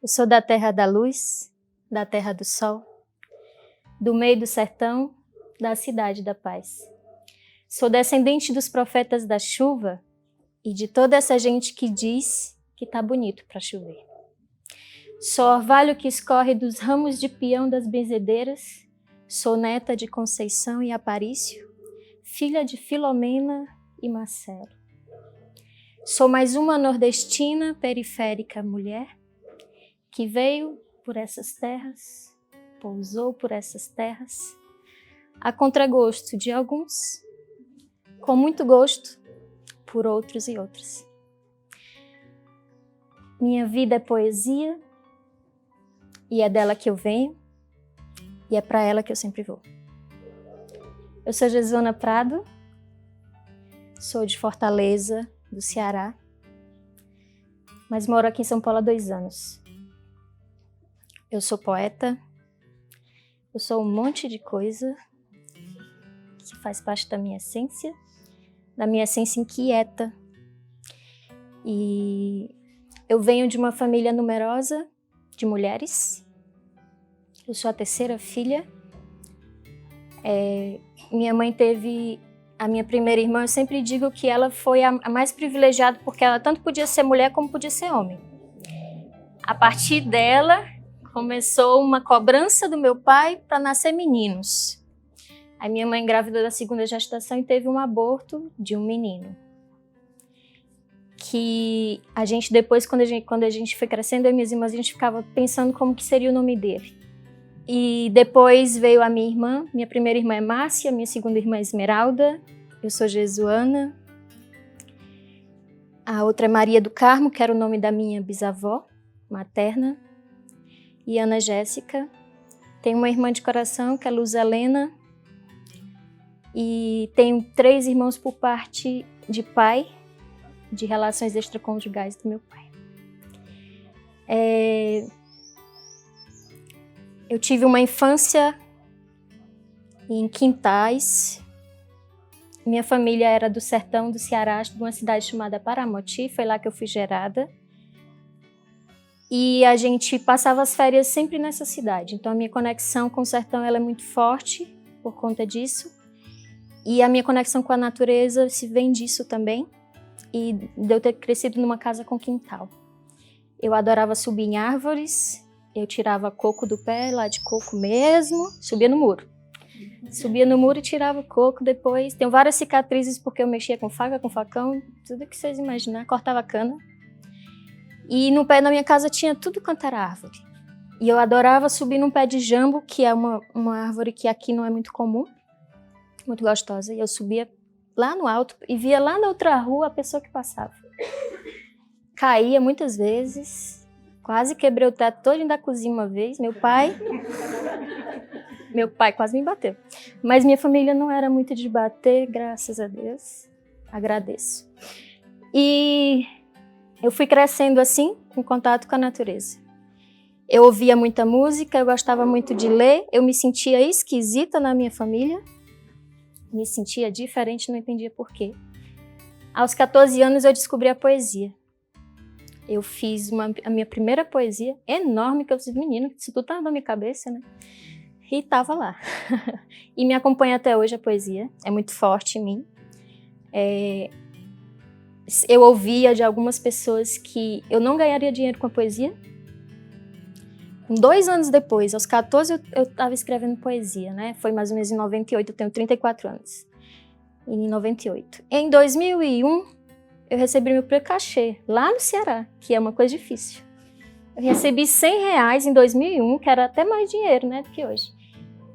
Eu sou da terra da luz, da terra do sol, do meio do sertão, da cidade da paz. Sou descendente dos profetas da chuva e de toda essa gente que diz que tá bonito para chover. Sou orvalho que escorre dos ramos de peão das benzedeiras, sou neta de Conceição e Aparício, filha de Filomena e Marcelo. Sou mais uma nordestina periférica mulher que veio por essas terras, pousou por essas terras, a contragosto de alguns, com muito gosto por outros e outras. Minha vida é poesia e é dela que eu venho e é para ela que eu sempre vou. Eu sou Jesuana Prado, sou de Fortaleza, do Ceará, mas moro aqui em São Paulo há 2 anos. Eu sou poeta, eu sou um monte de coisa que faz parte da minha essência inquieta. E eu venho de uma família numerosa de mulheres. Eu sou a 3ª filha. Minha mãe teve a minha primeira irmã. Eu sempre digo que ela foi a mais privilegiada porque ela tanto podia ser mulher como podia ser homem. A partir dela começou uma cobrança do meu pai para nascer meninos. Aí minha mãe engravidou da 2ª gestação e teve um aborto de um menino. Que a gente depois, quando a gente foi crescendo, eu e minhas irmãs, a gente ficava pensando como que seria o nome dele. E depois veio a minha irmã. Minha primeira irmã é Márcia, minha segunda irmã é Esmeralda. Eu sou Jesuana. A outra é Maria do Carmo, que era o nome da minha bisavó materna. E Ana Jéssica. Tenho uma irmã de coração, que é Luz Helena. E tenho 3 irmãos por parte de pai, de relações extraconjugais do meu pai. Eu tive uma infância em quintais. Minha família era do sertão do Ceará, de uma cidade chamada Paramoti, foi lá que eu fui gerada. E a gente passava as férias sempre nessa cidade. Então a minha conexão com o sertão ela é muito forte por conta disso. E a minha conexão com a natureza se vem disso também. E de eu ter crescido numa casa com quintal. Eu adorava subir em árvores, eu tirava coco do pé, lá de coco mesmo, subia no muro. Subia no muro e tirava o coco depois. Tenho várias cicatrizes porque eu mexia com faca, com facão, tudo que vocês imaginarem, cortava cana. E no pé da minha casa tinha tudo quanto era árvore. E eu adorava subir num pé de jambo, que é uma árvore que aqui não é muito comum, muito gostosa. E eu subia lá no alto e via lá na outra rua a pessoa que passava. Caía muitas vezes, quase quebrei o teto todinho da cozinha uma vez. Meu pai quase me bateu. Mas minha família não era muito de bater, graças a Deus. Agradeço. E eu fui crescendo assim, em contato com a natureza. Eu ouvia muita música, eu gostava muito de ler, eu me sentia esquisita na minha família. Me sentia diferente, não entendia por quê. Aos 14 anos eu descobri a poesia. Eu fiz a minha primeira poesia, enorme, que eu fiz, menino, isso tudo tava na minha cabeça, né? E tava lá. E me acompanha até hoje a poesia, é muito forte em mim. Eu ouvia de algumas pessoas que eu não ganharia dinheiro com a poesia. 2 anos depois, aos 14, eu estava escrevendo poesia, né? Foi mais ou menos em 98, eu tenho 34 anos. Em 98. Em 2001, eu recebi meu primeiro cachê, lá no Ceará, que é uma coisa difícil. Eu recebi R$100 em 2001, que era até mais dinheiro, né, do que hoje.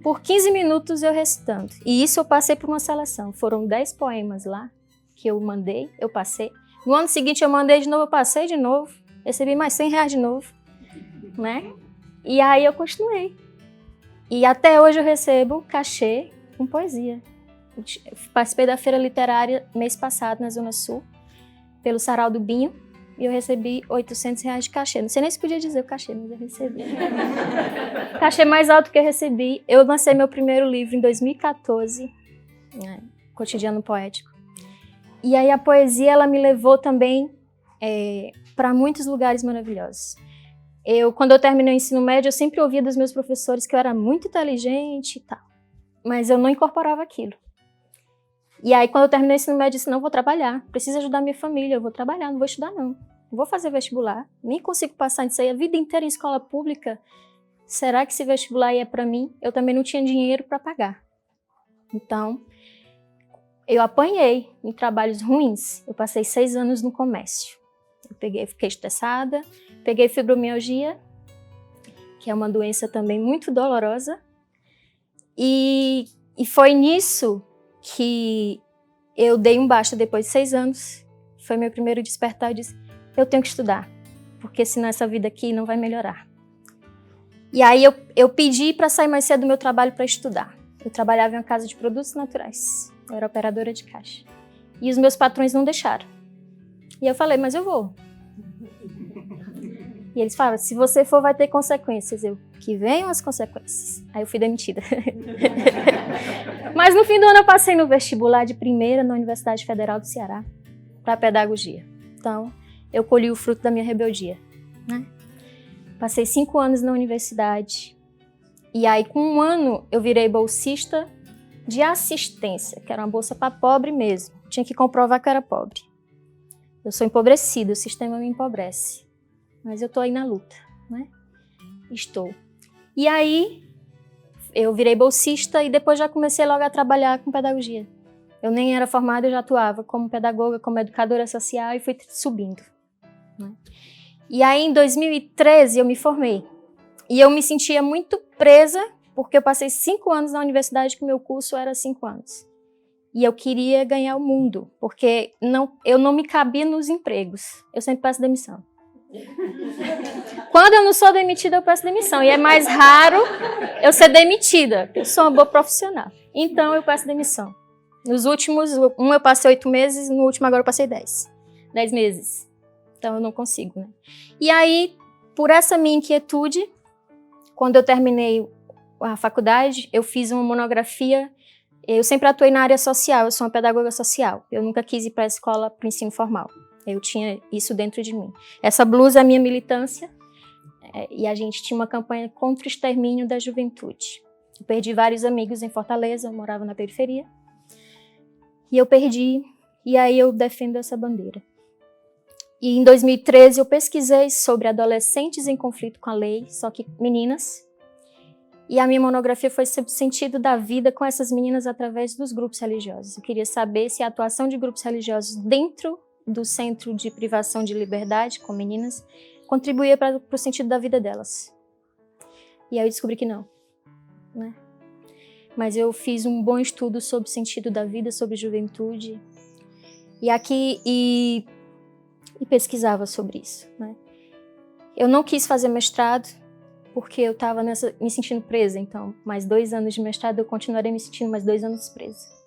Por 15 minutos eu recitando. E isso eu passei por uma seleção. Foram 10 poemas lá, que eu mandei, eu passei. No ano seguinte eu mandei de novo, eu passei de novo. Recebi mais R$100 de novo, né? E aí eu continuei. E até hoje eu recebo cachê com poesia. Eu participei da feira literária mês passado na Zona Sul, pelo Sarau do Binho, e eu recebi R$800 de cachê. Não sei nem se podia dizer o cachê, mas eu recebi. Cachê mais alto que eu recebi. Eu lancei meu primeiro livro em 2014, né, Cotidiano Poético. E aí a poesia ela me levou também para muitos lugares maravilhosos. Quando eu terminei o ensino médio, eu sempre ouvia dos meus professores que eu era muito inteligente e tal. Mas eu não incorporava aquilo. E aí, quando eu terminei o ensino médio, eu disse, não, vou trabalhar. Preciso ajudar minha família, eu vou trabalhar, não vou estudar, não. Vou fazer vestibular. Nem consigo passar nisso aí a vida inteira em escola pública. Será que esse vestibular aí é para mim? Eu também não tinha dinheiro para pagar. Então, eu apanhei em trabalhos ruins. Eu passei 6 anos no comércio. Fiquei estressada, peguei fibromialgia, que é uma doença também muito dolorosa. E foi nisso que eu dei um basta depois de 6 anos. Foi meu primeiro despertar. Eu disse, eu tenho que estudar, porque senão essa vida aqui não vai melhorar. E aí eu pedi para sair mais cedo do meu trabalho para estudar. Eu trabalhava em uma casa de produtos naturais. Eu era operadora de caixa. E os meus patrões não deixaram. E eu falei, mas eu vou. E eles falaram, se você for, vai ter consequências. Que venham as consequências. Aí eu fui demitida. Mas no fim do ano eu passei no vestibular de primeira na Universidade Federal do Ceará para pedagogia. Então, eu colhi o fruto da minha rebeldia, né? Passei 5 anos na universidade. E aí, com 1 ano, eu virei bolsista de assistência, que era uma bolsa para pobre mesmo. Tinha que comprovar que eu era pobre. Eu sou empobrecida, o sistema me empobrece. Mas eu estou aí na luta, né? Estou. E aí, eu virei bolsista e depois já comecei logo a trabalhar com pedagogia. Eu nem era formada, eu já atuava como pedagoga, como educadora social e fui subindo, né? E aí, em 2013, eu me formei. E eu me sentia muito presa, porque eu passei 5 anos na universidade, que o meu curso era 5 anos. E eu queria ganhar o mundo, porque eu não me cabia nos empregos. Eu sempre peço demissão. Quando eu não sou demitida, eu peço demissão. E é mais raro eu ser demitida, porque eu sou uma boa profissional. Então, eu peço demissão. Nos últimos, eu passei 8 meses, no último agora eu passei 10 meses. Então, eu não consigo, né? E aí, por essa minha inquietude, quando eu terminei a faculdade, eu fiz uma monografia. Eu sempre atuei na área social, eu sou uma pedagoga social. Eu nunca quis ir para a escola, para o ensino formal. Eu tinha isso dentro de mim. Essa blusa é a minha militância, e a gente tinha uma campanha contra o extermínio da juventude. Eu perdi vários amigos em Fortaleza, eu morava na periferia. E eu perdi, e aí eu defendo essa bandeira. E em 2013 eu pesquisei sobre adolescentes em conflito com a lei, só que meninas. E a minha monografia foi sobre o sentido da vida com essas meninas através dos grupos religiosos. Eu queria saber se a atuação de grupos religiosos dentro do centro de privação de liberdade com meninas contribuía para o sentido da vida delas. E aí eu descobri que não, né? Mas eu fiz um bom estudo sobre o sentido da vida, sobre juventude, e pesquisava sobre isso, né? Eu não quis fazer mestrado, porque eu estava me sentindo presa, então mais 2 anos de mestrado eu continuarei me sentindo mais 2 anos presa.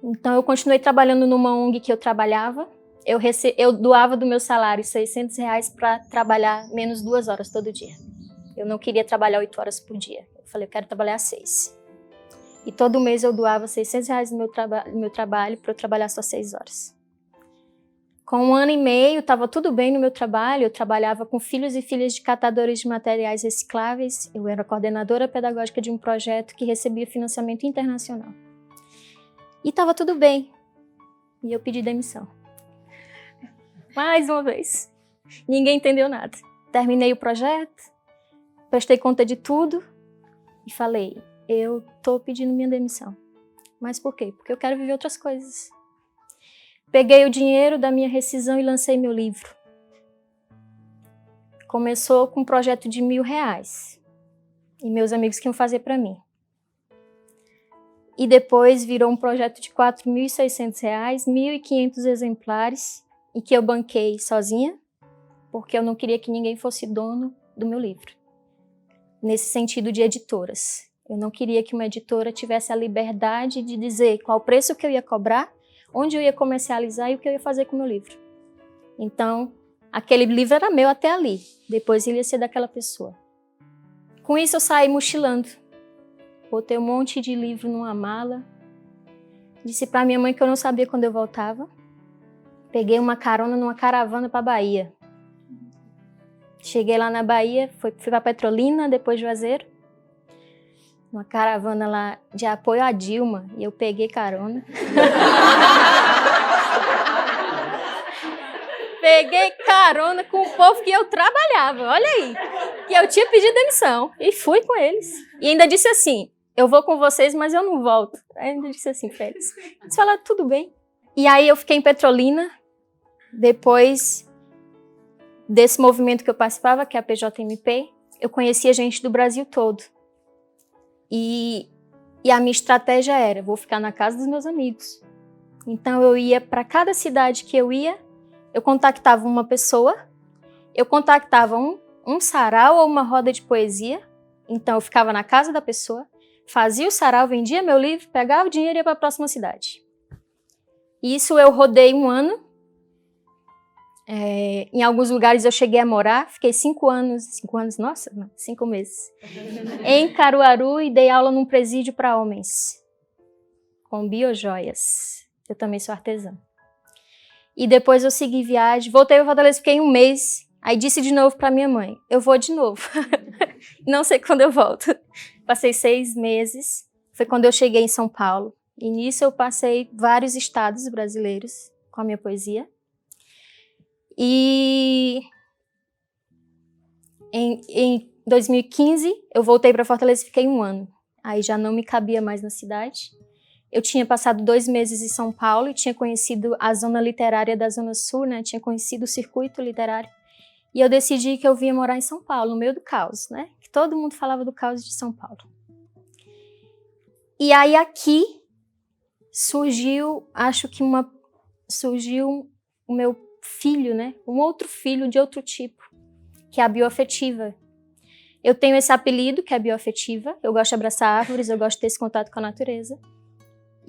Então eu continuei trabalhando numa ONG que eu trabalhava, eu doava do meu salário R$600 para trabalhar menos 2 horas todo dia. Eu não queria trabalhar 8 horas por dia, eu falei, eu quero trabalhar 6. E todo mês eu doava R$600 no meu trabalho para eu trabalhar só 6 horas. Com 1 ano e meio, estava tudo bem no meu trabalho, eu trabalhava com filhos e filhas de catadores de materiais recicláveis, eu era coordenadora pedagógica de um projeto que recebia financiamento internacional. E estava tudo bem, e eu pedi demissão. Mais uma vez, ninguém entendeu nada. Terminei o projeto, prestei conta de tudo e falei, eu estou pedindo minha demissão. Mas por quê? Porque eu quero viver outras coisas. Peguei o dinheiro da minha rescisão e lancei meu livro. Começou com um projeto de R$1.000 e meus amigos queriam fazer para mim. E depois virou um projeto de R$4.600, 1.500 exemplares, e que eu banquei sozinha, porque eu não queria que ninguém fosse dono do meu livro. Nesse sentido de editoras. Eu não queria que uma editora tivesse a liberdade de dizer qual o preço que eu ia cobrar, onde eu ia comercializar e o que eu ia fazer com o meu livro. Então, aquele livro era meu até ali, depois ele ia ser daquela pessoa. Com isso eu saí mochilando, botei um monte de livro numa mala, disse para minha mãe que eu não sabia quando eu voltava, peguei uma carona numa caravana para Bahia. Cheguei lá na Bahia, fui para Petrolina, depois Juazeiro, uma caravana lá de apoio a Dilma, e eu peguei carona. Peguei carona com o povo que eu trabalhava, olha aí, que eu tinha pedido demissão, e fui com eles. E ainda disse assim, eu vou com vocês, mas eu não volto. Aí ainda disse assim pra eles. Eles falaram, tudo bem. E aí eu fiquei em Petrolina, depois desse movimento que eu participava, que é a PJMP, eu conhecia gente do Brasil todo. E a minha estratégia era, vou ficar na casa dos meus amigos. Então eu ia para cada cidade que eu ia, eu contactava uma pessoa, eu contactava um sarau ou uma roda de poesia, então eu ficava na casa da pessoa, fazia o sarau, vendia meu livro, pegava o dinheiro e ia para a próxima cidade. Isso eu rodei 1 ano, em alguns lugares eu cheguei a morar, fiquei 5 meses, em Caruaru e dei aula num presídio para homens, com biojoias. Eu também sou artesã. E depois eu segui viagem, voltei para Fortaleza, fiquei 1 mês, aí disse de novo para minha mãe, eu vou de novo, não sei quando eu volto. Passei 6 meses, foi quando eu cheguei em São Paulo, e nisso eu passei vários estados brasileiros com a minha poesia. E em 2015 eu voltei para Fortaleza e fiquei 1 ano, aí já não me cabia mais na cidade. Eu tinha passado 2 meses em São Paulo e tinha conhecido a zona literária da Zona Sul, né? Tinha conhecido o circuito literário. E eu decidi que eu vinha morar em São Paulo, no meio do caos, né? Que todo mundo falava do caos de São Paulo. E aí aqui surgiu, surgiu o meu filho, né? Um outro filho de outro tipo, que é a bioafetiva. Eu tenho esse apelido, que é a bioafetiva. Eu gosto de abraçar árvores, eu gosto de ter esse contato com a natureza.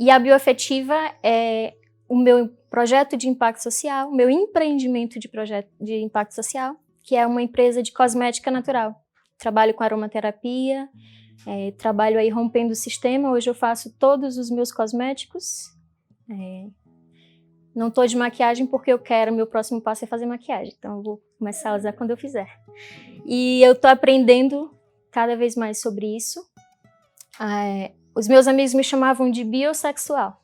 E a bioafetiva é o meu projeto de impacto social, o meu empreendimento de impacto social, que é uma empresa de cosmética natural. Trabalho com aromaterapia, trabalho aí rompendo o sistema. Hoje eu faço todos os meus cosméticos. Não estou de maquiagem porque eu quero, meu próximo passo é fazer maquiagem. Então eu vou começar a usar quando eu fizer. E eu estou aprendendo cada vez mais sobre isso. Os meus amigos me chamavam de biosexual,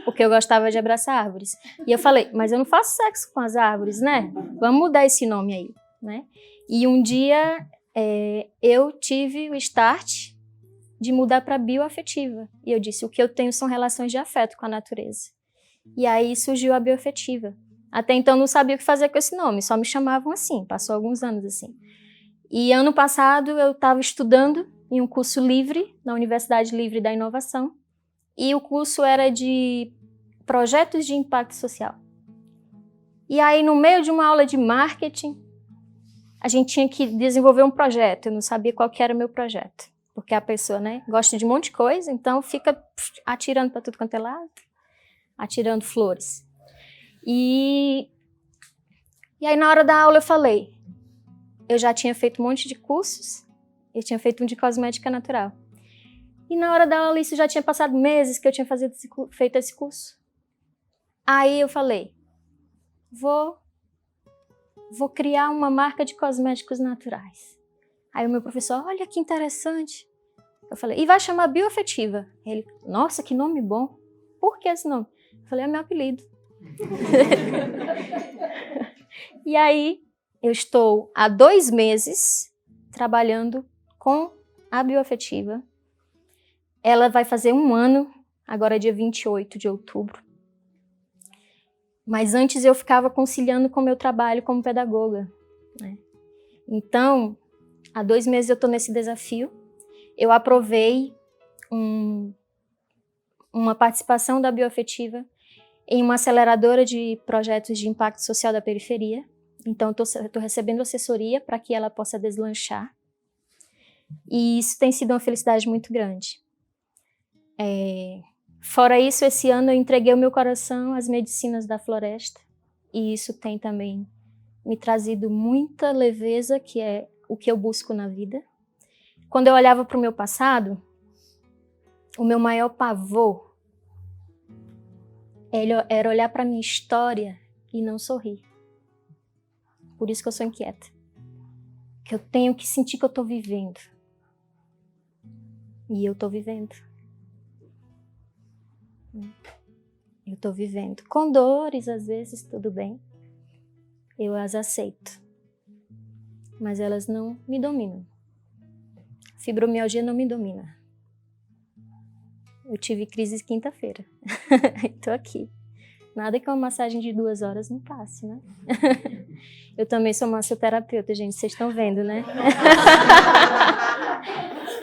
porque eu gostava de abraçar árvores. E eu falei, mas eu não faço sexo com as árvores, né? Vamos mudar esse nome aí, né? E um dia eu tive o start de mudar para bioafetiva. E eu disse, o que eu tenho são relações de afeto com a natureza. E aí surgiu a bioafetiva. Até então eu não sabia o que fazer com esse nome, só me chamavam assim, passou alguns anos assim. E ano passado eu estava estudando em um curso livre, na Universidade Livre da Inovação, e o curso era de projetos de impacto social. E aí, no meio de uma aula de marketing, a gente tinha que desenvolver um projeto, eu não sabia qual que era o meu projeto, porque a pessoa, né, gosta de um monte de coisa, então fica atirando para tudo quanto é lado, atirando flores. E aí, na hora da aula, eu falei, eu já tinha feito um monte de cursos, eu tinha feito um de cosmética natural. E na hora da aula, isso já tinha passado meses que eu tinha feito esse curso. Aí eu falei, vou criar uma marca de cosméticos naturais. Aí o meu professor, olha que interessante. Eu falei, e vai chamar Bioafetiva. Ele, nossa, que nome bom. Por que esse nome? Eu falei, é meu apelido. E aí, eu estou há 2 meses trabalhando com a Bioafetiva. Ela vai fazer 1 ano, agora dia 28 de outubro. Mas antes eu ficava conciliando com o meu trabalho como pedagoga, né? Então, há 2 meses eu estou nesse desafio. Eu aprovei uma participação da Bioafetiva em uma aceleradora de projetos de impacto social da periferia. Então, estou recebendo assessoria para que ela possa deslanchar. E isso tem sido uma felicidade muito grande. Fora isso, esse ano eu entreguei o meu coração às medicinas da floresta. E isso tem também me trazido muita leveza, que é o que eu busco na vida. Quando eu olhava para o meu passado, o meu maior pavor era olhar para a minha história e não sorrir. Por isso que eu sou inquieta. Que eu tenho que sentir que eu estou vivendo. E eu estou vivendo. Eu estou vivendo. Com dores, às vezes, tudo bem. Eu as aceito. Mas elas não me dominam. Fibromialgia não me domina. Eu tive crise quinta-feira. Estou aqui. Nada que uma massagem de 2 horas não passe, né? Eu também sou massoterapeuta, gente, vocês estão vendo, né?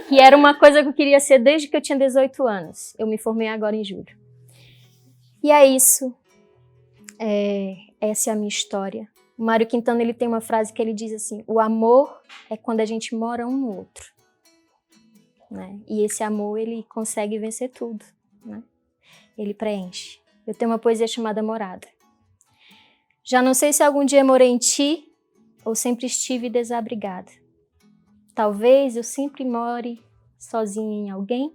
Que era uma coisa que eu queria ser desde que eu tinha 18 anos. Eu me formei agora em julho. E é isso. Essa é a minha história. O Mário Quintana, ele tem uma frase que ele diz assim: o amor é quando a gente mora um no outro. Né? E esse amor, ele consegue vencer tudo. Né? Ele preenche. Eu tenho uma poesia chamada Morada. Já não sei se algum dia morei em ti ou sempre estive desabrigada. Talvez eu sempre more sozinha em alguém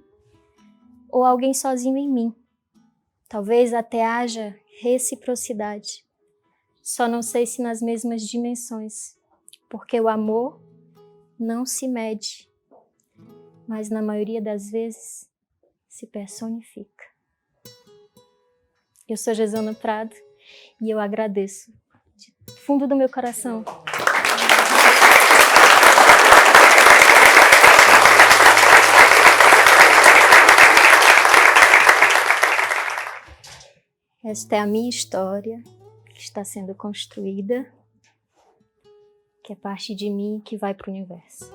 ou alguém sozinho em mim. Talvez até haja reciprocidade. Só não sei se nas mesmas dimensões, porque o amor não se mede, mas na maioria das vezes se personifica. Eu sou Gesana Prado e eu agradeço do fundo do meu coração. Esta é a minha história que está sendo construída, que é parte de mim que vai para o universo.